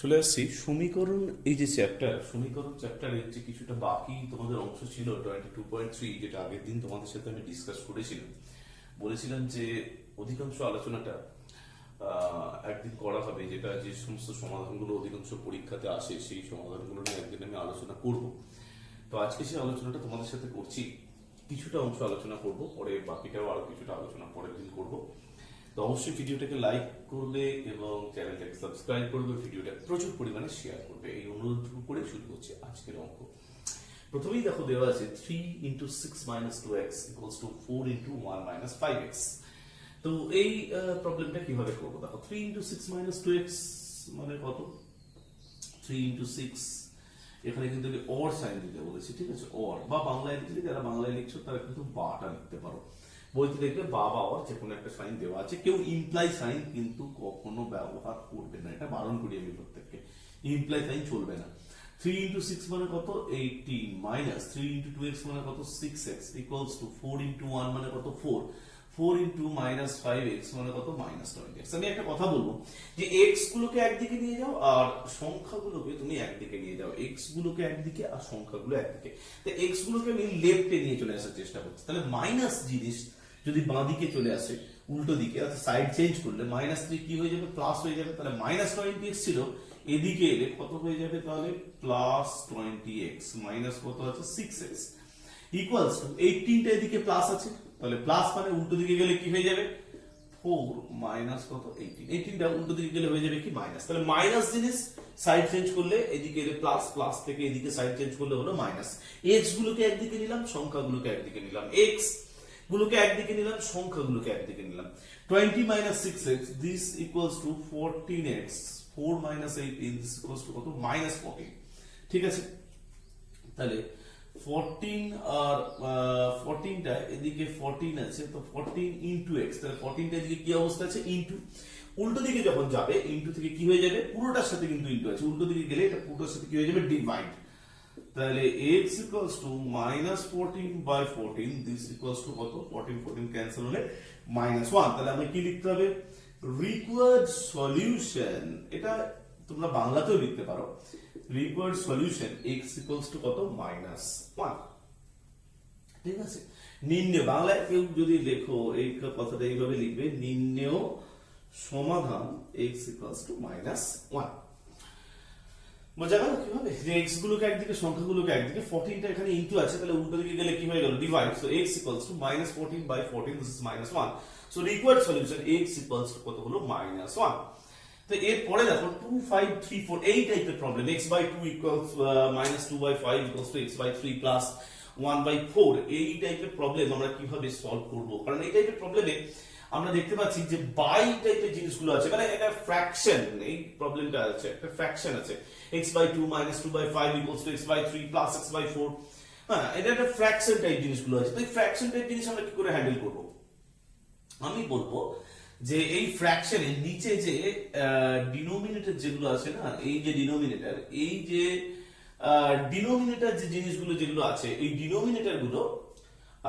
চলে আসছি সমীকরণ, এই যে সমীকরণ চ্যাপ্টারের যে কিছুটা বাকি তোমাদের অংশ ছিল 22.3, যেটা আগের দিন তোমাদের সাথে আমি ডিসকাস করেছিলাম। বলেছিলাম যে অধিকাংশ আলোচনাটা একদিন করা হবে, যেটা যে সমস্ত সমাধানগুলো অধিকাংশ পরীক্ষাতে আসে সেই সমাধানগুলো নিয়ে একদিন আমি আলোচনা করব। তো আজকে সেই আলোচনাটা তোমাদের সাথে করছি। কিছুটা অংশ আলোচনা করব, পরে বাকিটাও আরো কিছুটা আলোচনা পরের দিন করব। তো অবশ্যই ভিডিওটাকে লাইক করবে এবং চ্যানেলটাকে সাবস্ক্রাইব করবে, ভিডিওটা প্রচুর পরিমাণে শেয়ার করবে। এই অনুরোধটুকু করে শুরু করছি আজকের অঙ্ক। প্রথমেই দেখো দেওয়া আছে 3 into 6 minus 2x equals to 4 into 1 minus 5x। তো এই প্রবলেমটা কিভাবে করবো? দেখো 3 into 6 minus 2x মানে কত? 3 into 6, এখানে কিন্তু অর সাইন দিতে বলেছি, ঠিক আছে? অর বা বাংলায় লিখলে, যারা বাংলায় লিখছো তারা কিন্তু বাটা লিখতে পারো। বইতে দেখবে বা বা অর যে কোনো একটা সাইন দেওয়া আছে। কেউ ইমপ্লাই সাইন কিন্তু কখনো ব্যবহার করবে না, এটা বারণ করি আমি প্রত্যেককে। ইমপ্লাই সাইন চলবে না। 3 into 6 মানে কত? 18 মাইনাস 3 into 2x মানে কত? 6x ইকুয়ালস টু 4 into 1 মানে কত? 4 4 into minus 5x মানে কত? minus 20x। আমি একটা কথা বলবো যে x গুলোকে একদিকে নিয়ে যাও আর সংখ্যাগুলোকে তুমি একদিকে নিয়ে যাও। x গুলোকে একদিকে আর সংখ্যাগুলো একদিকে। তো x গুলোকে আমি লেফটে নিয়ে চলে আসার চেষ্টা করছি। তাহলে মাইনাস জিনিস যদি বাঁ দিকে চলে আসে, উল্টো দিকে, অর্থাৎ সাইড চেঞ্জ করলে -3 কি হয়ে যাবে? প্লাস হয়ে যাবে। তাহলে -20x ছিল, এদিকে এলে কত হয়ে যাবে? তাহলে +20x মাইনাস কত আছে? 6x ইকুয়ালস টু 18 টা এদিকে প্লাস আছে, তাহলে প্লাস মানে উল্টো দিকে গেলে কি হয়ে যাবে? 4 মাইনাস কত? 18 18 টা উল্টো দিকে গেলে হয়ে যাবে কি? মাইনাস। তাহলে মাইনাস জিনিস সাইড চেঞ্জ করলে এদিকে এলে প্লাস, প্লাস থেকে এদিকে সাইড চেঞ্জ করলে হলো মাইনাস। x গুলোকে একদিকে নিলাম, সংখ্যাগুলোকে একদিকে নিলাম। x গুলোকে একদিকে নিলাম, সংখ্যাগুলোকে একদিকে নিলাম। 20 minus 6x this equals to 14x 4 minus 18 this equals to কত? -14। ঠিক আছে, তাহলে 14 আর 14 টা এদিকে 14 আছে, তো 14 into x, তাহলে 14 টা এদিকে কি অবস্থা আছে? ইনটু। উল্টো দিকে যখন যাবে ইনটু থেকে কি হয়ে যাবে? পুরোটার সাথে কিন্তু ইনটু আছে, উল্টো দিকে গেলে এটা পুরোটার সাথে কি হয়ে যাবে? ডিভাইড। তাহলে x equals to -14 by 14 this equals to কত? 14 14 ক্যান্সেল হলে -1। তাহলে আমরা কি লিখতে হবে? Required solution. এটা তোমরা বাংলাতেও লিখতে পারো। Required solution x equals to কত? -1। ঠিক আছে, নির্ণয়, বাংলায় কেউ যদি লেখো এই কথাটা এইভাবে লিখবে, নির্ণয় সমাধান x equals to -1। বোঝা গেল কিভাবে? যে x গুলোকে একদিকে, সংখ্যাগুলোকে একদিকে। 14 টা এখানে ইনটু আছে, তাহলে উল্টো দিকে গেলে কি হয়ে গেল? Divide. So x equals to -14 by 14 this is -1। So required solution x equals to কত হলো? -1। তো এর পরে দেখো 2 5 3 4 এই টাইপের problem, x/2 equals -2/5 equals to x/3 plus 1/4, এই টাইপের প্রবলেম আমরা কিভাবে সলভ করব? কারণ এই টাইপের প্রবলেমে আমরা দেখতে পাচ্ছি যে বাই টাইপের জিনিসগুলো আছে, মানে এটা ফ্র্যাকশন। এই প্রবলেমটা আছে, একটা ফ্র্যাকশন আছে, x/2 -2/5 equals to x/3 plus x/4। হ্যাঁ, এটা একটা ফ্র্যাকশন টাইপ জিনিসগুলো আছে। তো এই ফ্র্যাকশন টাইপ জিনিস আমরা কি করে হ্যান্ডেল করব? আমি বলবো যে এই ফ্র্যাকশনের নিচে যে ডিনোমিনেটর যেগুলো আছে না, এই যে ডিনোমিনেটর, এই যে ডিনোমিনেটর যে জিনিসগুলো যেগুলো আছে, এই ডিনোমিনেটর গুলো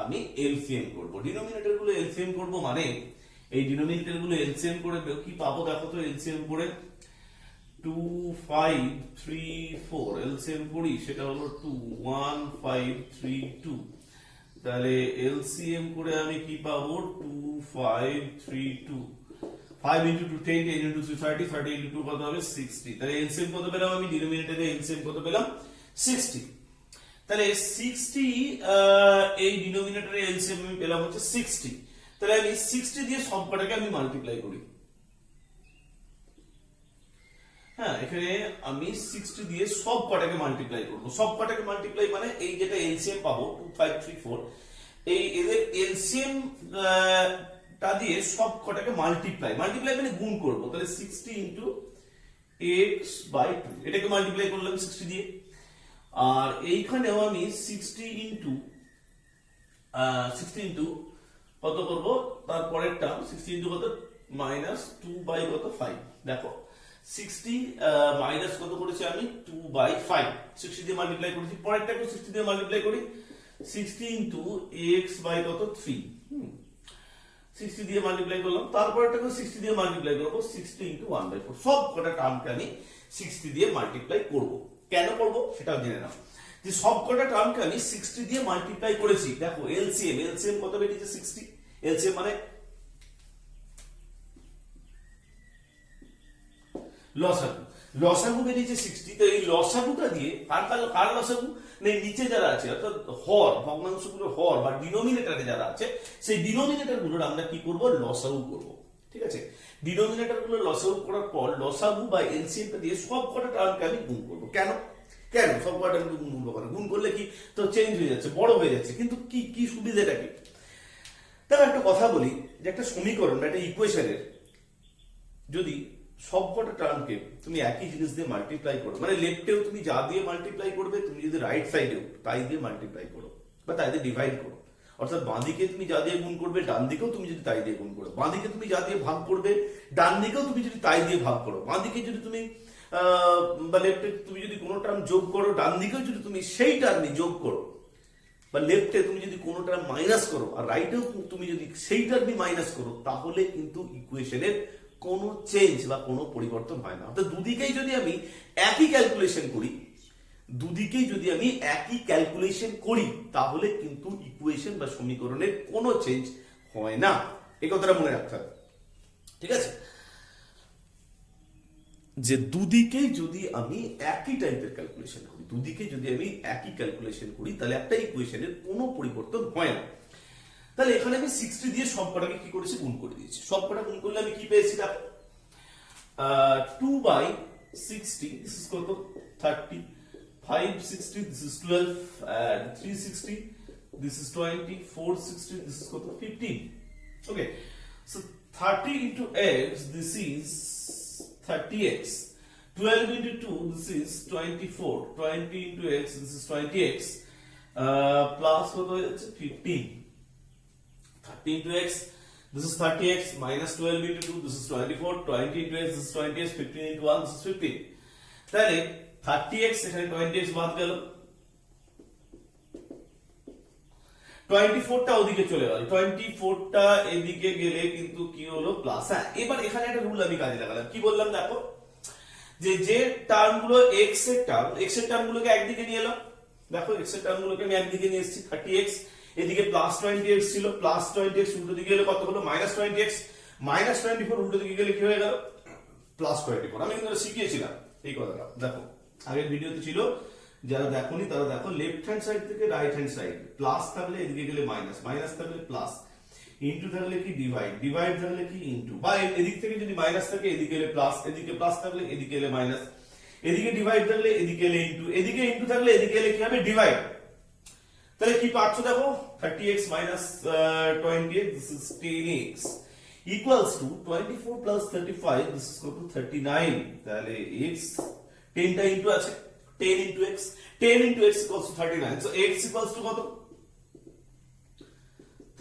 আমি এলসিএম করব। ডিনোমিনেটর গুলো এলসিএম করব মানে এই ডিনোমিনেটর গুলো এলসিএম করে কি পাবো? দেখো তো, এলসিএম করে 2 5 3 4 এলসিএম করি, সেটা হলো 2 1 5 3 2। তাহলে এলসিএম করে আমি কি পাবো? 2 5 3 2 5 into 2 10 10 into 2 30 30 into 2 কত হবে? 60। তাহলে এলসিএম কত পেলাম আমি? ডিনোমিনেটরে এলসিএম কত পেলাম? 60। তাহলে 60 এই ডিনোমিনেটরে এলসিএম আমি পেলাম হচ্ছে 60। তাহলে আমি 60 দিয়ে সব কটাকে আমি মাল্টিপ্লাই করি। হ্যাঁ, এখানে আমি 60 দিয়ে সব কটাকে মাল্টিপ্লাই করব। সব কটাকে মাল্টিপ্লাই মানে এই যেটা এলসিএম পাবো 2 5 3 4, এই এদের এলসিএম টা দিয়ে সব কটাকে মাল্টিপ্লাই মানে গুণ করব। তাহলে 60 into x/2 এটাকে মাল্টিপ্লাই করলাম 60 দিয়ে। আর এইখানেও আমি 60 into কত করব? তারপরের টার্ম 60 into কত? -2/5। দেখো 60 মাইনাস কত করেছি আমি? 2/5। 60 দিয়ে মাল্টিপ্লাই করেছি, পরেরটাকে 60 দিয়ে মাল্টিপ্লাই করি। 60 into x/3, 60 দিয়ে মাল্টিপ্লাই করলাম, তারপর একটা করে 60 দিয়ে মাল্টিপ্লাই করব, 60 ইন্টু 1/4, সব কটা টার্মকে আমি 60 দিয়ে মাল্টিপ্লাই করব। কেন করব সেটাও জেনে নাও, যে সব কটা টার্মকে আমি 60 দিয়ে মাল্টিপ্লাই করেছি। দেখো এলসিএম কত বেরিয়েছে 60, এলসিএম মানে লসাগু বেরিয়েছে 60। তো এই লসাগুটা দিয়ে কার লসাগু, নেই নিচে যারা আছে অর্থাৎ হর, ভগ্নাংশগুলোর হর বা ডিনোমিনেটরে যারা আছে, সেই ডিনোমিনেটর গুলোর আমরা কি করব, লসাগু করব। ঠিক আছে, ডিনোমিনেটর গুলো লসাগু করার পর লসাগু বা এলসিএম দিয়ে সব কটা টার্মকে আমি গুণ করব। কেন সব কটা টার্মকে গুণ করব? গুণ করলে কি তো চেঞ্জ হয়ে যাচ্ছে, বড় হয়ে যাচ্ছে, কিন্তু কি সুবিধাটা কি? তাহলে একটা কথা বলি, যে একটা সমীকরণ বা একটা ইকুয়েশনের যদি সবকটা টার্মকে তুমি একই জিনিস দিয়ে মাল্টিপ্লাই করো, মানে লেফটেও তুমি যা দিয়ে মাল্টিপ্লাই করবে, তুমি যদি রাইট সাইডেও তাই দিয়ে মাল্টিপ্লাই করো বা তাই দিয়ে ডিভাইড করো, অর্থাৎ বাঁ দিকে তুমি যা দিয়ে গুণ করবে, ডান দিকেও তুমি যদি তাই দিয়ে গুণ করো, বাঁ দিকে তুমি যা দিয়ে ভাগ করবে, ডান দিকেও তুমি যদি তাই দিয়ে ভাগ করো, বাঁ দিকে যদি তুমি বা লেফটে তুমি যদি কোনো টার্ম যোগ করো, ডান দিকেও যদি তুমি সেই টার্মই যোগ করো, বা লেফটে তুমি যদি কোনো টার্ম মাইনাস করো আর রাইটেও তুমি যদি সেই টার্মই মাইনাস করো, তাহলে কিন্তু ইকুয়েশনের কোনো চেঞ্জ বা কোনো পরিবর্তন হয় না। অর্থাৎ দুদিকেই যদি আমি একই ক্যালকুলেশন করি, তাহলে কিন্তু ইকুয়েশন বা সমীকরণের কোনো চেঞ্জ হয় না। এই কথাটা মনে রাখতে হবে। ঠিক আছে, যে দুদিকেই যদি আমি একই টাইপের ক্যালকুলেশন করি, তাহলে একটা ইকুয়েশনের কোনো পরিবর্তন হয় না। তাহলে এখানে আমি 60 দিয়ে সবকটাকে কি করেছি, গুণ করে দিয়েছি। সবকটা গুণ করলে আমি কি পেয়েছি, দেখো 2/60, দিস ইজ কত 30, 560, this is 12, and 360, this is 20, 460, this is কত 15। ওকে, so 30 into x, this is 30x, 12 into 2, this is 24, 20 into x, this is 20x, plus কত হয়ে যাচ্ছে 15, 30 into x, this is 30x, minus 12 into 2, this is 24, 20 into x, this is 20x, 15 into 1, this is 15. তাহলে 30x এখানে 20x বাদ গেল, 24টা ওদিকে চলে গেল, 24টা এদিকে গেলে কিন্তু কি হলো, প্লাস। হ্যাঁ, এবার এখানে একটা রুল আমি কাজে লাগালাম। কি বললাম দেখো, যে টার্মগুলো x এর টার্মগুলোকে একদিকে নিয়ে এলাম। দেখো x এর টার্মগুলোকে আমি একদিকে নিয়ে এসেছি, 30x, এদিকে প্লাস 20x ছিল, প্লাস 20x উল্টো দিকে গেলে কত হলো, মাইনাস 20x, মাইনাস 24 উল্টো দিকে গেলে কি হয়ে গেল, প্লাস 24। আমি কিন্তু শিখিয়েছিলাম এই কথাটা, দেখো আগের ভিডিওতে ছিল, যারা দেখোনি তারা দেখো, লেফট হ্যান্ড সাইড থেকে রাইট হ্যান্ড সাইড, প্লাস থাকলে এদিকে গেলে মাইনাস, মাইনাস থাকলে প্লাস, ইনটু থাকলে কি ডিভাইড, ডিভাইড থাকলে কি ইনটু, বা এদিক থেকে যদি মাইনাস থাকে এদিকে এলে প্লাস, এদিকে প্লাস থাকলে এদিকে এলে মাইনাস, এদিকে ডিভাইড থাকলে এদিকে এলে ইনটু, এদিকে ইনটু থাকলে এদিকে এলে কি হবে, ডিভাইড। তাহলে কি পাচ্ছ দেখো, 30x minus 20x, this is 10x, equals to 24 plus 35, this is equal to 39. তাহলে x 10টা ইনটু আছে, 10 into x, 10 into x equals to 39. So x equals to কত,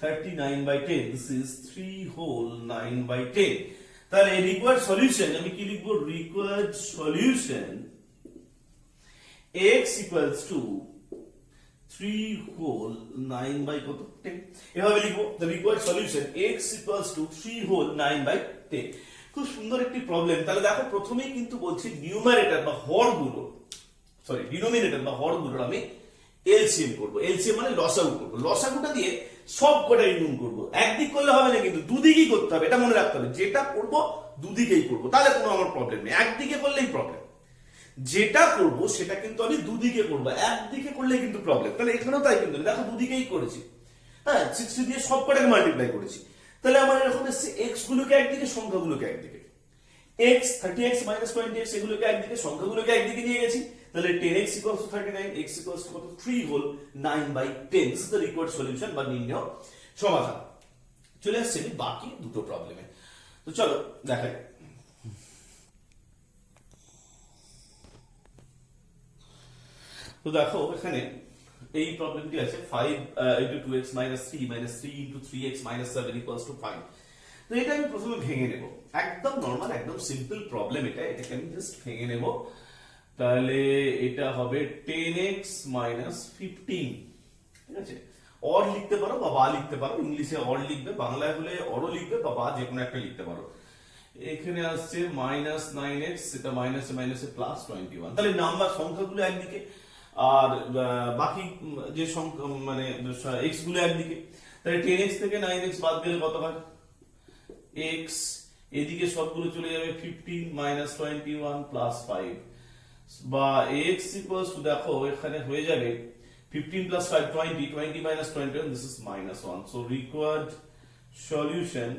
39/10. This is 3 whole 9/10. তাহলে required solution আমি কি লিখবো, required solution x equals to 3 whole 9/10. এভাবে লিখবো, the required solution x equals to 3 whole 9/10. খুব সুন্দর একটি প্রবলেম। তাহলে দেখো প্রথমেই কিন্তু বলছি নিউমারেটর বা হরগুলো, সরি ডিনোমিনেটর বা হরগুলোর আমি এলসিএম করব। এলসিএম মানে লসাগু করব। লসাগুটা দিয়ে সব কটাই গুণ করব। একদিক করলে হবে না, কিন্তু দুদিকেই করতে হবে, এটা মনে রাখতে হবে। যেটা করব দুদিকেই করব, তাহলে কোনো আমার প্রবলেম নেই। একদিকে করলেই প্রবলেম। যেটা করব সেটা কিন্তু আমি দুদিকে করব, একদিকে করলে কিন্তু প্রবলেম। তাহলে এখানেও তাই, কিন্তু দেখো দুদিকেই করেছি। হ্যাঁ, 60 দিয়ে সব কটাকে মাল্টিপ্লাই করেছি। তাহলে আমার এরকম এসছে এক্স গুলোকে একদিকে, সংখ্যাগুলোকে একদিকে। x 30x minus 20x এগুলোকে একদিকে, সংখ্যাগুলোকে একদিকে নিয়ে গেছি। তাহলে 10x equals to 39, x equals to 3 whole 9/10. This is the required solution বা নির্ণয় সমাধান। চলে আসছে বাকি দুটো প্রবলেমে। তো চলো দেখাই। তো দেখো এখানে এই প্রবলেমটি আছে 5 into 2x minus 3 into 3x minus 7 equals to 5. তো এটা আমি প্রথমে ভেঙে নেব, একদম নরমাল, একদম সিম্পল প্রবলেম। এটাকে আমি জাস্ট ভেঙে নেব। তাহলে এটা হবে 10x minus 15, ঠিক আছে, অর লিখতে পারো বা লিখতে পারো, ইংলিশে অর লিখবে, বাংলায় হলে অরও লিখবে বা যে কোনো একটা লিখতে পারো। এখানে আসছে -9x, সেটা মাইনাসে মাইনাসে +21, তাহলে নাম্বার সংখ্যাগুলো একদিকে আর বাকি যে সংখ্যা মানে x গুলো একদিকে, তাহলে 10x থেকে 9x বাদ গেলে কত হয় x, এদিকে সবগুলো চলে যাবে 15 -21 +5, বা x ইকুয়ালস টু, দেখো এখানে হয়ে যাবে 15 + 5 20, 20 - 21, this is -1, so required solution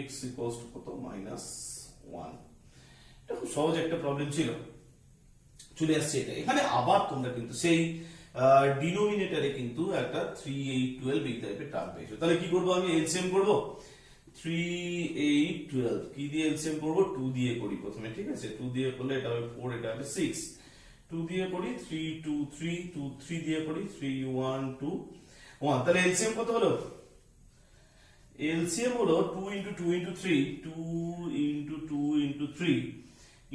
x equals to কত -1। এটা খুব সহজ একটা প্রবলেম ছিল, চলে আসছে এটা। এখানে আবার তোমরা কিন্তু সেই ডিনোমিনেটরে কিন্তু একটা 3 8 12 এই টাইপের টার্ম পেয়েছো, তাহলে কি করব, আমি এলসিএম করব। 3 8 12 কি দিয়ে এলসিএম করব, 2 দিয়ে করি প্রথমে, ঠিক আছে, 2 দিয়ে করলে এটা হবে 4, এটা হবে 6, 2 দিয়ে করি 3 2 3 2 3 দিয়ে করি 3 1 2 1, তাহলে এলসিএম কত হলো, এলসিএম হলো 2 × 2 × 3, 2 × 2 × 3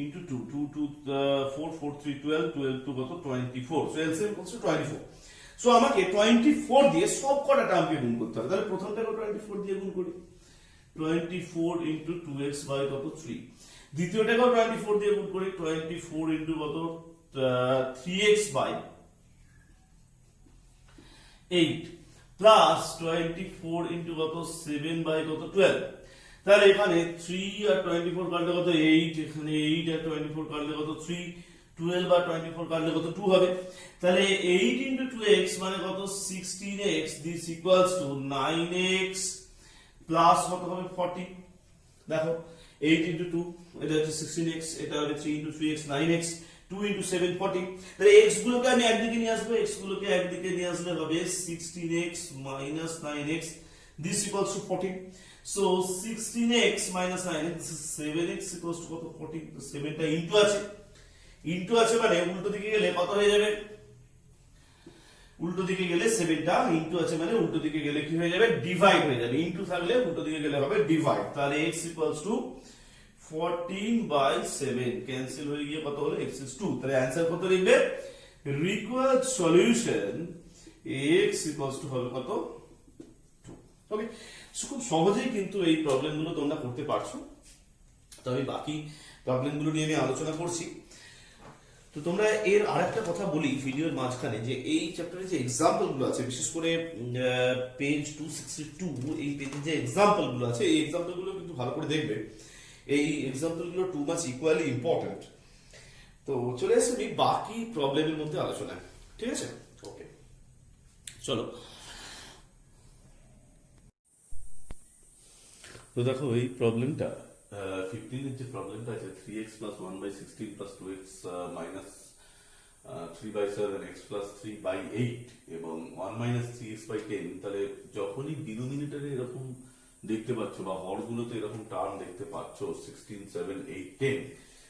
into 2 2 2 4 4 3 12 12 2 কত 24, so এলসিএম হচ্ছে 24। সো আমাকে 24 দিয়ে সব কটা টার্মকে গুণ করতে হবে, তাহলে প্রথমটাকে 24 দিয়ে গুণ করি, 24 into 2x by কত 3, দ্বিতীয়টাকেও 24 দিয়ে গুণ করি, 24 into কত 3x by 8 plus 24 into কত 7 by কত 12, তাহলে এখানে 3 আর 24 কাটলে কত 8, এখানে 8 আর 24 কাটলে কত 3, 12 আর 24 কাটলে কত 2 হবে, তাহলে 8 into 2x মানে কত 16x, this equals to 9x plus কত হবে 40, দেখো 8 into 2 এটা হচ্ছে 16x, এটা হবে 3 into 3x 9x, 2 into 7 40, তাহলে x গুলোকে আমি একদিকে নিয়ে আসবো, x গুলোকে একদিকে নিয়ে আসলে হবে 16x minus 9x, this equals to 14, so 16x minus 9x, this is 7x equals to কত 14, তো 7 টা ইনটু আছে মানে উল্টো দিকে গেলে কত হয়ে যাবে, উল্টো দিকে গেলে 7 টা ইনটু আছে মানে উল্টো দিকে গেলে কি হয়ে যাবে, ডিভাইড হয়ে যাবে, ইনটু থাকলে উল্টো দিকে গেলে হবে ডিভাইড, তাহলে x equals to 14/7 ক্যান্সেল হয়ে গিয়ে কত হলো x is 2, তাহলে आंसर কত লিখবে, required solution x equals to হবে কত 2। ওকে, খুব সহজেই কিন্তু এই প্রবলেমগুলো তোমরা করতে পারছো, তো আমি বাকি প্রবলেমগুলো নিয়ে আমি আলোচনা করছি। তো তোমরা এর আরেকটা কথা বলি ভিডিওর মাঝখানে, যে এই চ্যাপ্টারে যে এক্সাম্পলগুলো আছে, বিশেষ করে পেজ 262 এই পেজে যে এক্সাম্পলগুলো আছে, এই এক্সাম্পলগুলো কিন্তু ভালো করে দেখবে, এই এক্সাম্পলগুলো টু মাচ ইকুয়ালি ইম্পর্টেন্ট। তো চলে আসছি বাকি প্রবলেমের মধ্যে আলোচনা, ঠিক আছে, ওকে চলো। তো দেখো এই প্রবলেমটা 15 এর যে প্রবলেমটা আছে, 3x plus 1/16 plus 2x minus 3/7 x plus 3/8 এবং 1 minus 3x/10, তাহলে যখনই ডিনোমিনেটরে এরকম দেখতে পাচ্ছ বা হরগুলোতে এরকম টার্ম দেখতে পাচ্ছ 16 7 8 10,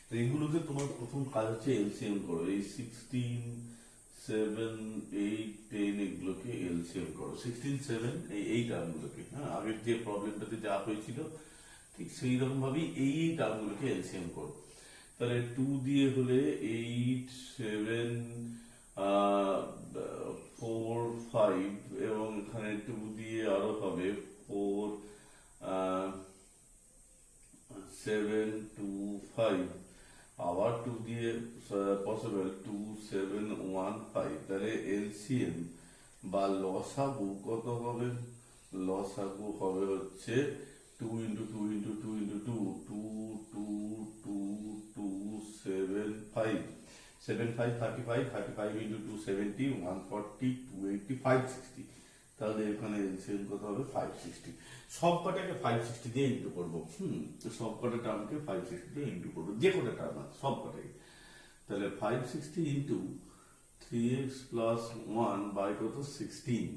তো এগুলোকে তোমার প্রথম কাজ হচ্ছে এলসিএম করো, এই 16 7 8 10 এগুলোকে এলসিএম করো, 16 7 এই টার্মগুলোকে, হ্যাঁ আগের যে প্রবলেমটাতে যা হয়েছিল ঠিক সেই রকম ভাবেই এই টার্মগুলোকে এলসিএম করো, তাহলে 2 দিয়ে হলে 8 7 4 5 এবং এখানে 2 দিয়ে আরো হবে 4 7 2 5, আবার 2 দিয়ে পসিবল 2 7 1 5, তাহলে এলসিএম বা লসাগু কত হবে, লসাগু হবে হচ্ছে 2 into 2 into 2 into 2 2 2 2 2 7 5 7 5 35 35 into 2 70 140 280 560, তাহলে এখানে এলসিএম কত হবে 560, সব কটাকে 560 দিয়ে ইনটু করব, তো সব কটা টার্মকে 560 দিয়ে ইনটু করব, যে কটা টার্ম আছে সব কটাকে, তাহলে 560 ইনটু 3x plus 1 by কত 16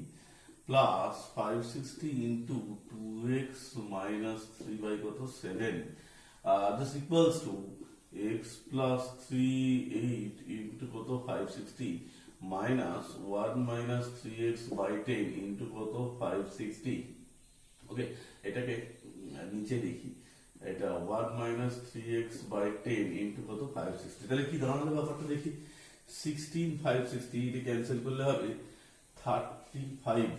plus 560 into 2x minus 3 by কত 7, this equals to x plus 3 8 into কত 560 minus 1 minus 3x by 10 into কত 560, ওকে এটাকে নিচে দেখি, এটা 1 minus 3x by 10 into কত 560, তাহলে কি দাঁড়ালো ব্যাপারটা দেখি, 16 560 এটা ক্যান্সেল করলে হবে 35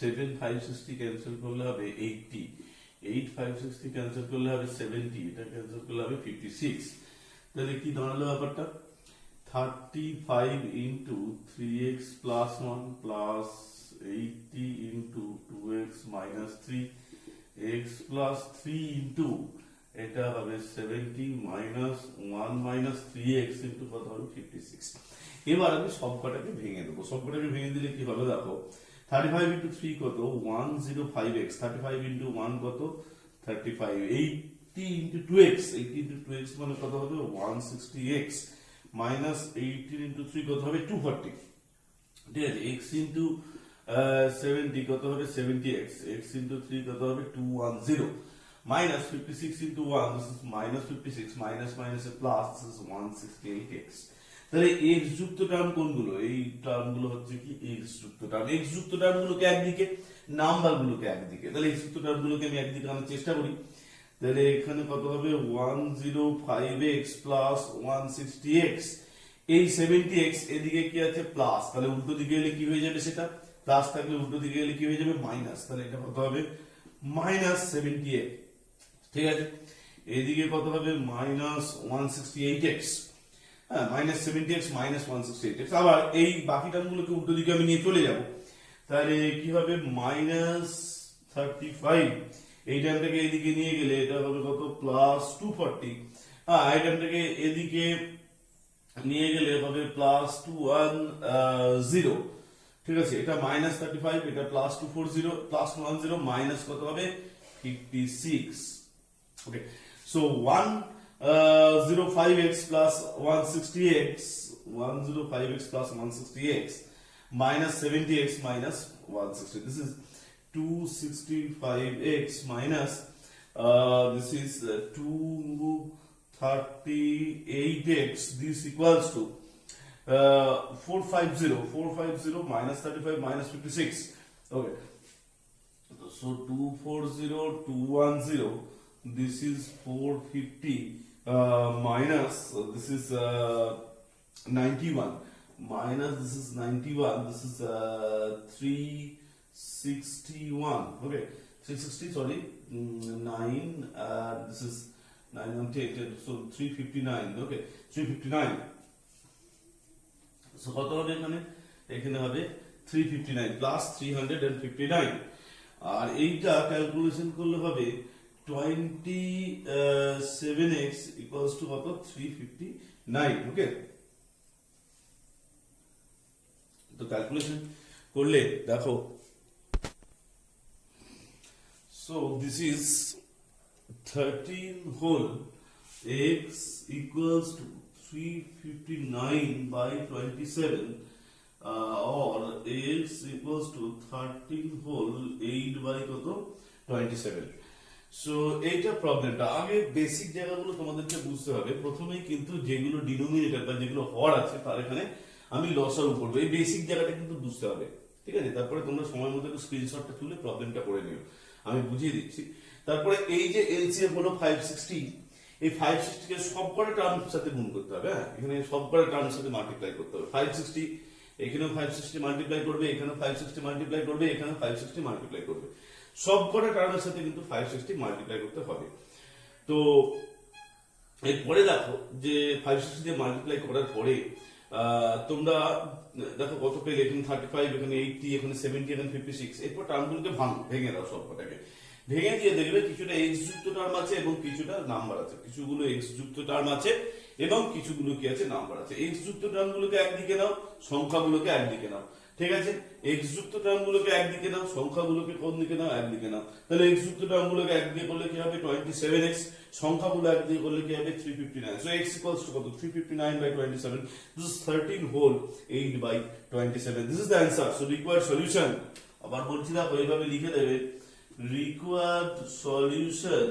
7 5 60 ক্যান্সেল করলে হবে 80 8 5 60 ক্যান্সেল করলে হবে 70 এটা ক্যান্সেল করলে হবে 56 তাহলে কি দাঁড়ালো ব্যাপারটা 35 into 3x plus 1 plus 80 into 2x minus 3 x plus 3 into এটা হবে 70 minus 1 minus 3x into কত হবে 56 এবার আমি সবকটাকে ভেঙে দেবো সবকটাকে ভেঙে দিলে কি হবে দেখো 35 into 3 কত 105x 35 into 1 কত 35 80 into 2x 80 into 2x মানে কত হবে 160x minus 18 into 3 কত হবে 240 ঠিক আছে x into 70 কত হবে 70x x into 3 কত হবে 210 minus 56 into 1 this is minus 56 minus minus a plus this is 168x তাহলে x যুক্ত টার্ম কোনগুলো এই টার্মগুলো হচ্ছে কি x যুক্ত টার্ম x যুক্ত টার্মগুলোকে একদিকে নাম্বারগুলোকে একদিকে তাহলে x যুক্ত টার্মগুলোকে আমি একদিকে আনার চেষ্টা করি তাহলে এখানে কত হবে 105x plus 160x এই 70x এদিকে কি আছে প্লাস তাহলে উল্টো দিকে এলে কি হয়ে যাবে সেটা প্লাস থাকলে উল্টো দিকে এলে কি হয়ে যাবে মাইনাস তাহলে এটা কত হবে মাইনাস 78 ঠিক আছে এদিকে কত হবে মাইনাস 168x হ্যাঁ মাইনাস 70x মাইনাস 168x আবার এই বাকি টার্মগুলোকে উল্টো দিকে আমি নিয়ে চলে যাব তাহলে কি হবে মাইনাস 35 এই টার্মটাকে এদিকে নিয়ে গেলে এটা হবে কত প্লাস 240 হ্যাঁ এই টার্মটাকে এদিকে নিয়ে গেলে হবে প্লাস 210 ঠিক আছে এটা মাইনাস 35 এটা প্লাস 240 প্লাস 210 মাইনাস কত হবে 56 okay so 105x plus 160x 105x plus 160x minus 70x minus 160 this is 265x minus this is 238x this equals to 450 minus 35 minus 56 okay so 240 210 this is 450 minus this is 91 minus this is 91 this is 361 okay 360 sorry 9 this is 910 so 359 okay 359 so কত হবে এখানে হবে 359 plus 359 আর এইটা calculation করলে হবে 27x equals to কত 359 ওকে তো calculation করলে দেখো so this is 13 whole x equals to 359 by 27 or x equals to 13 whole 8 by কত 27 সো এইটা প্রবলেমটা আগে বেসিক জায়গাগুলো তোমাদেরকে বুঝতে হবে প্রথমেই কিন্তু যেগুলো ডিনোমিনেটর বা যেগুলো হর আছে তার এখানে আমি লসাগু করব এই বেসিক জায়গাটা কিন্তু বুঝতে হবে ঠিক আছে তারপরে তোমরা সময় মতো একটু স্ক্রিনশটটা তুলে প্রবলেমটা করে নিও আমি বুঝিয়ে দিচ্ছি তারপরে এই যে এলসিএম হলো 560 এই 560 কে সবকটা টার্মের সাথে গুণ করতে হবে হ্যাঁ এখানে সবকটা টার্মের সাথে মাল্টিপ্লাই করতে হবে 560 এখানেও 560 মাল্টিপ্লাই করবে এখানেও 560 মাল্টিপ্লাই করবে এখানেও 560 মাল্টিপ্লাই করবে সবকটা টার্মের সাথে কিন্তু 560 মাল্টিপ্লাই করতে হবে তো এরপরে দেখো যে 560 দিয়ে মাল্টিপ্লাই করার পরে তোমরা দেখো কত পেলে এখানে 35 এখানে 80 এখানে 70 এখানে 56 এরপর টার্মগুলোকে ভেঙে দাও সবকটাকে ভেঙে দিয়ে দেখবে কিছুটা এক্স যুক্ত টার্ম আছে এবং কিছুটা নাম্বার আছে কিছুগুলো এক্স যুক্ত টার্ম আছে এবং কিছুগুলো কি আছে নাম্বার আছে এক্স যুক্ত টার্মগুলোকে একদিকে নাও সংখ্যাগুলোকে একদিকে নাও ঠিক আছে এক্স যুক্ত টার্মগুলোকে একদিকে নাও সংখ্যাগুলোকে কোন দিকে নাও একদিকে নাও তাহলে এক্স যুক্ত টার্মগুলোকে একদিকে করলে কি হবে 27x সংখ্যাগুলো একদিকে করলে কি হবে 359 so x equals to কত 359 by 27 this is 13 whole 8 by 27 this is the answer so required solution আবার বলছি না এইভাবে লিখে দেবে required solution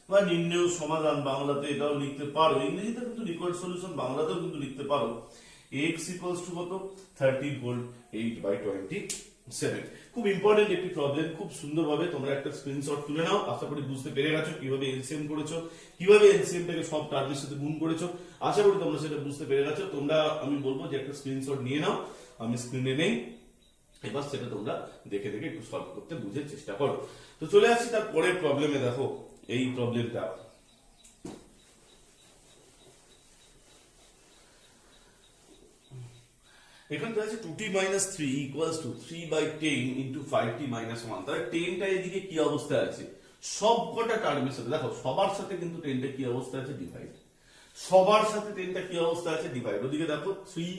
বা নির্ণয় সমাধান বাংলাতে এটাও লিখতে পারো ইংরেজিতে কিন্তু required solution বাংলাতেও কিন্তু লিখতে পারো x equals to কত 13 whole 8 by 27 খুব ইম্পর্টেন্ট একটি প্রবলেম খুব সুন্দরভাবে তোমরা একটা স্ক্রিনশট তুলে নাও আশা করি বুঝতে পেরে গেছো কিভাবে এলসিএম করেছো কিভাবে এলসিএম টাকে সব টার্মের সাথে গুণ করেছো আশা করি তোমরা সেটা বুঝতে পেরে গেছো তোমরা আমি বলবো যে একটা স্ক্রিনশট নিয়ে নাও আমি স্ক্রিনে নেই এবার সেটা তোমরা দেখে দেখে একটু সলভ করতে বুঝে চেষ্টা করো। তো চলে আসছি তার পরের প্রবলেমে। দেখো এই প্রবলেমটা এখানে তো আছে 2t minus 3 equals to 3/10 into 5t minus 1। তাহলে 10টা এদিকে কি অবস্থায় আছে, সবকটা টার্মের সাথে, দেখো সবার সাথে কিন্তু 10টা কি অবস্থা আছে, ডিভাইড। সবার সাথে 10টা কি অবস্থা আছে, ডিভাইড। ওদিকে দেখো 3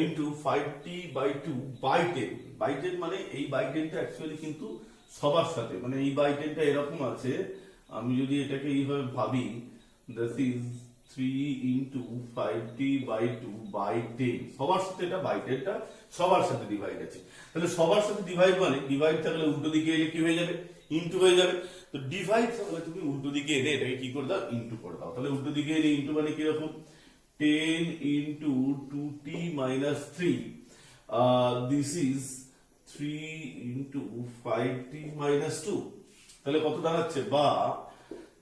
into 5t/2 by 10 by 10 মানে এই by 10টা অ্যাকচুয়ালি কিন্তু সবার সাথে, মানে এই by 10টা এরকম আছে, আমি যদি এটাকে এইভাবে ভাবি, this is 3 into 5t/2 by 10, সবার সাথে এটা by 10টা সবার সাথে ডিভাইড আছে। তাহলে সবার সাথে ডিভাইড মানে ডিভাইড থাকলে উল্টো দিকে এলে কি হয়ে যাবে, ইনটু হয়ে যাবে। তো ডিভাইড থাকলে তুমি উল্টো দিকে এলে এটাকে কি করে দাও, ইনটু করে দাও। তাহলে উল্টো দিকে এলে ইনটু মানে কি রকম, 10 into 2t minus 3, this is 3 into 5t minus 2। তাহলে কত দাঁড়াচ্ছে, বা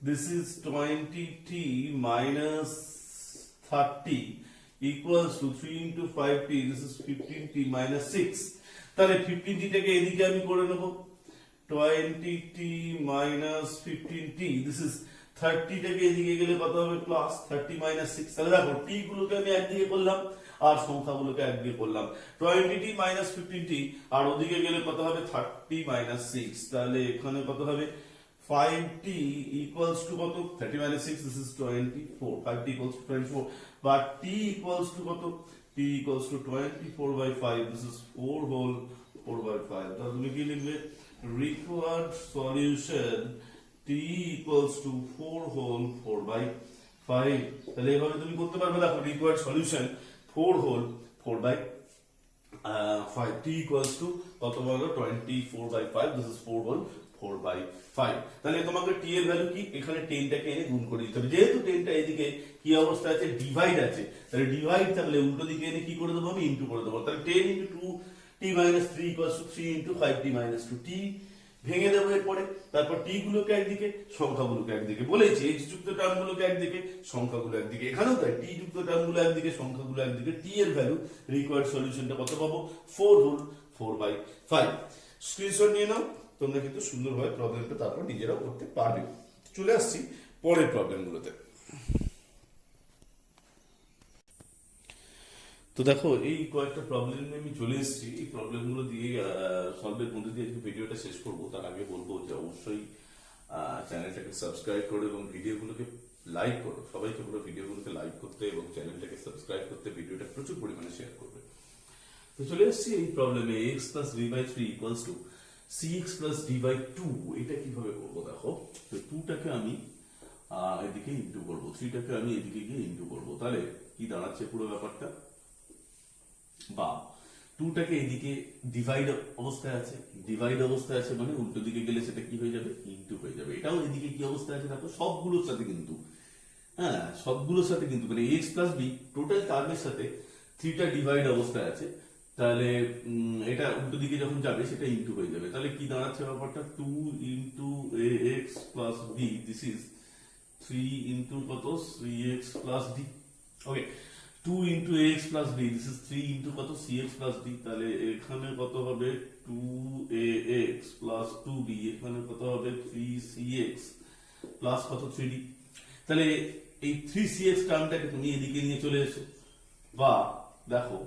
this is 20t minus 30 equals to 3 into 5t, this is 15t minus 6। তাহলে 15t টাকে এদিকে আমি করে নেব, 20t minus 15t, this is 30 টাকে এদিকে গেলে কত হবে, প্লাস 30 minus 6। তাহলে দেখো t গুলোকে আমি একদিকে করলাম আর সংখ্যাগুলোকে একদিকে করলাম, 20t minus 15t, আর ওদিকে গেলে কত হবে, 30 minus 6। তাহলে এখানে কত হবে, 5t equals to কত, 30 minus 6, this is 24, 5t equals to 24, but t equals to কত, t equals to 24/5, this is 4 whole 4/5। তাহলে তুমি কি লিখবে, required solution t equals to 4 whole 4/5। তাহলে এভাবে তুমি করতে পারবে। দেখো required solution 4 whole 4/5, t equals to কত বলো, 24/5, this is 4 whole 4/5। তাহলে তোমাকে t এর ভ্যালু কি, এখানে 10টাকে এনে গুণ করে দিতে হবে। যেহেতু 10টা এদিকে কি অবস্থা আছে, ডিভাইড আছে, তাহলে ডিভাইড থাকলে উল্টো দিকে এনে কি করে দেবো, আমি ইনটু করে দেবো। তাহলে 10 into 2t minus 3 equals to 3 into 5t minus 2, t ভেঙে দেবো এরপরে। তারপর টি গুলোকে একদিকে, সংখ্যাগুলোকে একদিকে, বলেছি এক্স যুক্ত টার্মগুলোকে একদিকে, সংখ্যাগুলো একদিকে। এখানেও তাই, টি যুক্ত টার্মগুলো একদিকে, সংখ্যাগুলো একদিকে। টি এর ভ্যালু রিকোয়ার্ড সলিউশনটা কত পাবো, 4 whole 4/5। স্ক্রিনশট নিয়ে নাও, তোমরা কিন্তু সুন্দরভাবে প্রবলেমটা তারপর নিজেরাও করতে পারবে। চলে আসছি পরের প্রবলেমগুলোতে। তো দেখো এই কয়েকটা প্রবলেম নিয়ে আমি চলে এসেছি। এই প্রবলেমগুলো দিয়ে সলভের মধ্যে দিয়ে আজকে ভিডিওটা শেষ করবো। তার আগে বলবো যে অবশ্যই চ্যানেলটাকে সাবস্ক্রাইব করো এবং ভিডিওগুলোকে লাইক করো। সবাইকে বলো ভিডিওগুলোকে লাইক করতে এবং চ্যানেলটাকে সাবস্ক্রাইব করতে, ভিডিওটা প্রচুর পরিমাণে শেয়ার করবে। তো চলে এসেছি এই প্রবলেমে, x plus v/3 equals to cx plus d/2। এটা কিভাবে করবো দেখো, তো 2টাকে আমি এদিকে ইনটু করবো, 3টাকে আমি এদিকে গিয়ে ইনটু করবো। তাহলে কি দাঁড়াচ্ছে পুরো ব্যাপারটা, বা 2টাকে এদিকে ডিভাইড অবস্থায় আছে, ডিভাইড অবস্থায় আছে মানে উল্টো দিকে গেলে সেটা কি হয়ে যাবে, ইনটু হয়ে যাবে। এটাও এদিকে কি অবস্থায় আছে দেখো, সবগুলোর সাথে কিন্তু, হ্যাঁ সবগুলোর সাথে কিন্তু, মানে x plus b টোটাল টার্মের সাথে 3টা ডিভাইড অবস্থায় আছে। তাহলে এটা উল্টো দিকে যখন যাবে সেটা ইনটু হয়ে যাবে। তাহলে কি দাঁড়াচ্ছে ব্যাপারটা, 2 into ax plus b, this is 3 into কত, 3x plus d। Okay, 2 into ax plus b, this is 3 into কত, cx plus d। তাহলে এখানে কত হবে, 2ax plus 2b, এখানে কত হবে, 3cx plus কত, 3d। তাহলে এই 3cx টার্মটাকে তুমি এদিকে নিয়ে চলে এসো, বা দেখো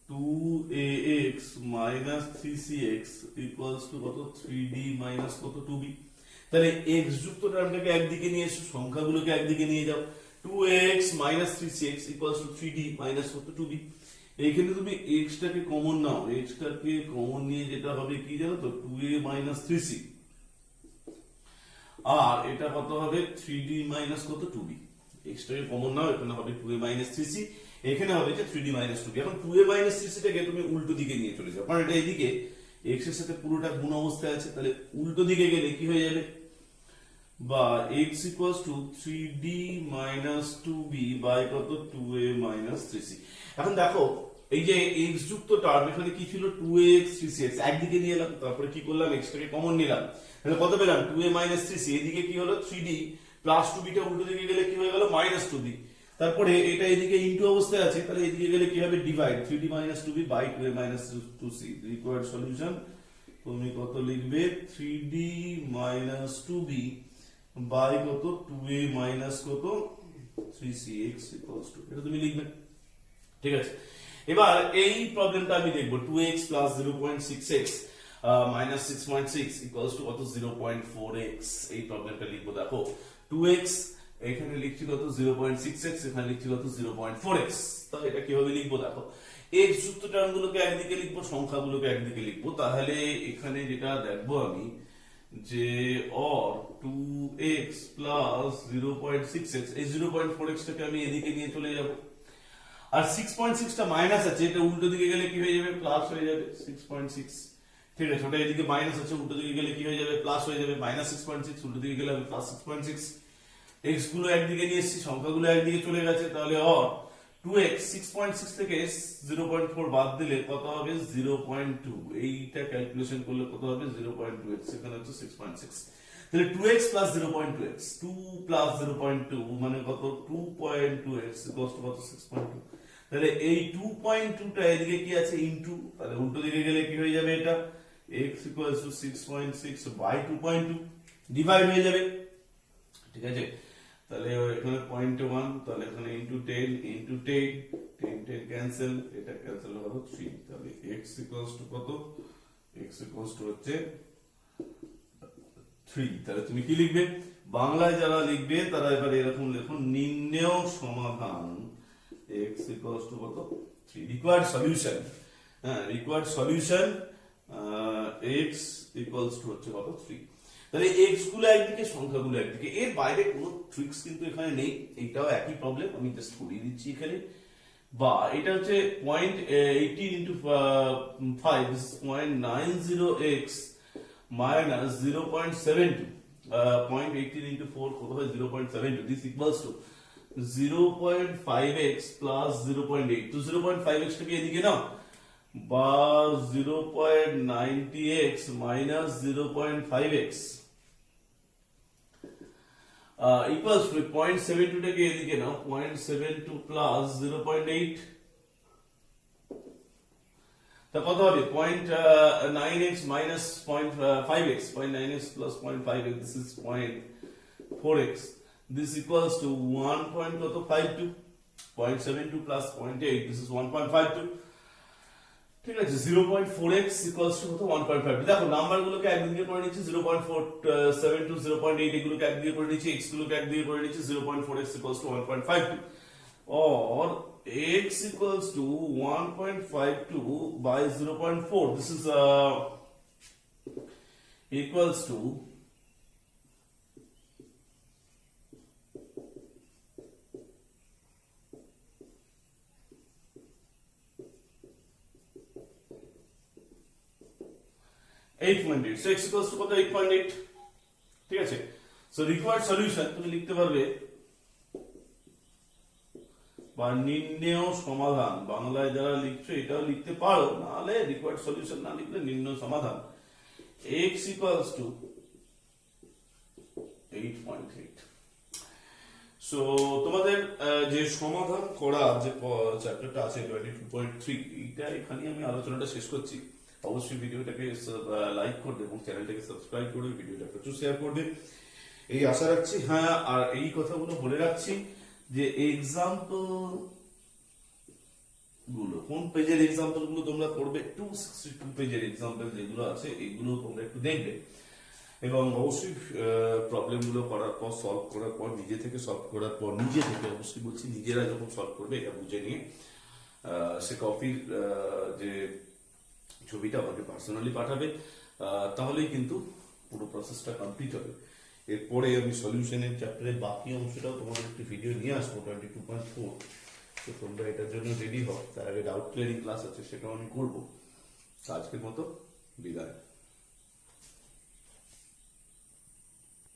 2ax minus 3cx equals to কত, 3d minus কত, 2b। তাহলে x যুক্ত টার্মটাকে একদিকে নিয়ে এসো, সংখ্যাগুলোকে একদিকে নিয়ে যাও, 2ax minus 3cx equals to 3d minus কত, 2b। এইখানে তুমি x টাকে কমন নাও, x টাকে কমন নিয়ে যেটা হবে কি জানো তো, 2a minus 3c, আর এটা কত হবে, 3d minus কত, 2b। x টাকে কমন নাও, এখানে হবে 2a minus 3c, এখানে হবে যে 3d minus 2b। এখন 2a minus 3c টাকে তুমি উল্টো দিকে নিয়ে চলে যাও, কারণ এটা এদিকে x এর সাথে পুরোটা গুণ অবস্থায় আছে। তাহলে উল্টো দিকে গেলে কি হয়ে যাবে, বা x equals to 3d minus 2b by কত, 2a minus 3c। এখন দেখো এই যে x যুক্ত টার্ম, এখানে কি ছিল, 2ax 3cx, একদিকে নিয়ে এলাম, তারপরে কি করলাম, x টাকে কমন নিলাম, তাহলে কত পেলাম, 2a minus 3c। এদিকে কি হলো, 3d প্লাস 2b টা উল্টো দিকে গেলে কি হয়ে গেল, minus 2b। তারপরে এটা এদিকে ইনটু অবস্থায় আছে, তাহলে এদিকে গেলে কি হবে, divide 3d - 2b by 2a - 2c। Required solution তুমি কত লিখবে, 3d - 2b বাই কত 2a মাইনাস কত 3c x ইকুয়ালস টু, এটা তুমি লিখবে। ঠিক আছে, এবার এই প্রবলেমটা আমি দেখবো 2x plus 0.6x minus 6.6 equals to কত 0.4x। এই প্রবলেমটা লিখবো। দেখো 2x এখানে লিখছি কত 0.6x, এখানে লিখছি কত 0.4x। তাহলে এটা কিভাবে লিখবো, দেখো x যুক্ত টার্মগুলোকে একদিকে লিখবো, সংখ্যাগুলোকে একদিকে লিখবো। তাহলে এখানে যেটা দেখবো আমি যে অর 2x প্লাস 0.6x, এই 0.4x টাকে আমি এদিকে নিয়ে চলে যাব, আর 6.6 টা মাইনাস আছে, এটা উল্টো দিকে গেলে কি হয়ে যাবে, প্লাস হয়ে যাবে 6.6। ঠিক আছে, ওটা এদিকে মাইনাস আছে, উল্টো দিকে গেলে কি হয়ে যাবে, প্লাস হয়ে যাবে, মাইনাস 6.6, উল্টো দিকে গেলে হবে প্লাস 6.6। এক্স গুলো একদিকে নিয়ে এসেছি, সংখ্যাগুলো একদিকে চলে গেছে, তাহলে অর 2x 6.6 থেকে 0.4 বাদ দিলে কত হবে 0.2। এইটা ক্যালকুলেশন করলে কত হবে 0.2x, এখানে হচ্ছে 6.6। তাহলে 2x প্লাস 0.2x, 2 প্লাস 0.2 মানে কত 2.2x ইকুয়ালস টু কত 6.2। তাহলে এই 2.2 টা এদিকে কি আছে ইনটু, তাহলে উল্টো দিকে গেলে কি হয়ে যাবে, এটা x equals to 6.6 by 2.2 divide হয়ে যাবে। ঠিক আছে, তাহলে এখানে 0.1, তাহলে এখানে ইনটু 10 ইনটু 10, 10 10 ক্যান্সেল, এটা ক্যান্সেল হলো 3। তাহলে x ইকুয়ালস টু কত, x ইকুয়ালস টু হচ্ছে 3। তাহলে তুমি কি লিখবে, বাংলায় যারা লিখবে তারা এবারে এরকম লিখুন, নির্ণেয় সমাধান x ইকুয়ালস টু কত 3। রিকোয়ার্ড সলিউশন, হ্যাঁ required solution x equals to হচ্ছে কত 3। তাহলে x গুলো একদিকে, সংখ্যাগুলো একদিকে, এর বাইরে কোনো ট্রিক্স কিন্তু এখানে নেই। এটাও একই প্রবলেম, আমি জাস্ট করিয়ে দিচ্ছি এখানে। বা এটা হচ্ছে 0.18 into 5, this is 0.90x minus 0.72, 0.18 into 4 কত হয় 0.72, this equals to 0.5x plus 0.8। তো 0.5x টাকে এদিকে নাও, বা 0.90x minus 0.5x equals to 0.72 টাকে এদিকে নাও, 0.72 প্লাস 0.8, তা কত হবে 0.9x minus 0.5x, 0.9x plus 0.5x, this is 0.4x, this equals to 1.52, 0.72 plus 0.8, this is 1.52। ঠিক আছে, 0.4x ইকুয়ালস টু কত 1.5। দেখো নাম্বার গুলোকে একদিকে করে নিচ্ছি, 0.472 0.8 এগুলোকে একদিকে করে নিচ্ছি, x গুলোকে একদিকে করে নিচ্ছি, 0.4x equals to 1.52, or x equals to 1.52 by 0.4, this is equals to 8.8। So x equals to কত 8.8। ঠিক আছে, সো রিকোয়ার্ড সলিউশন তুমি লিখতে পারবে, বা নির্ণেয় সমাধান, বাংলায় যারা লিখছো এটাও লিখতে পারো, নাহলে রিকোয়ার্ড সলিউশন না লিখলে নির্ণেয় সমাধান x equals to 8.8। সো তোমাদের যে সমাধান করা যে চ্যাপ্টারটা আছে 22.3, এইটা এখানে আমি আলোচনাটা শেষ করছি। অবশ্যই ভিডিওটাকে লাইক করবে এবং চ্যানেলটাকে সাবস্ক্রাইব করবে, ভিডিওটা প্রচুর শেয়ার করবে, এই আশা রাখছি। হ্যাঁ, আর এই কথাগুলো বলে রাখছি যে এক্সাম্পল গুলো, কোন পেজের এক্সাম্পল গুলো তোমরা করবে, 262 পেজের এক্সাম্পল যেগুলো আছে এগুলো তোমরা একটু দেখবে, এবং অবশ্যই প্রবলেম গুলো করার পর, সলভ করার পর, নিজে থেকে সলভ করার পর, নিজে থেকে অবশ্যই বলছি, নিজেরা যখন সলভ করবে এটা বুঝে নিয়ে সে কপির যে ছবিটা আমাকে পার্সোনালি পাঠাবে, তাহলেই কিন্তু পুরো প্রসেসটা কমপ্লিট হবে। এরপরে আমি সলিউশনের চ্যাপ্টারের বাকি অংশটাও তোমাদের একটি ভিডিও নিয়ে আসবো 22.4। তো তোমরা এটার জন্য রেডি হও, তার আগে ডাউট ক্লিয়ারিং ক্লাস আছে সেটাও আমি করবো। আজকের মতো বিদায়।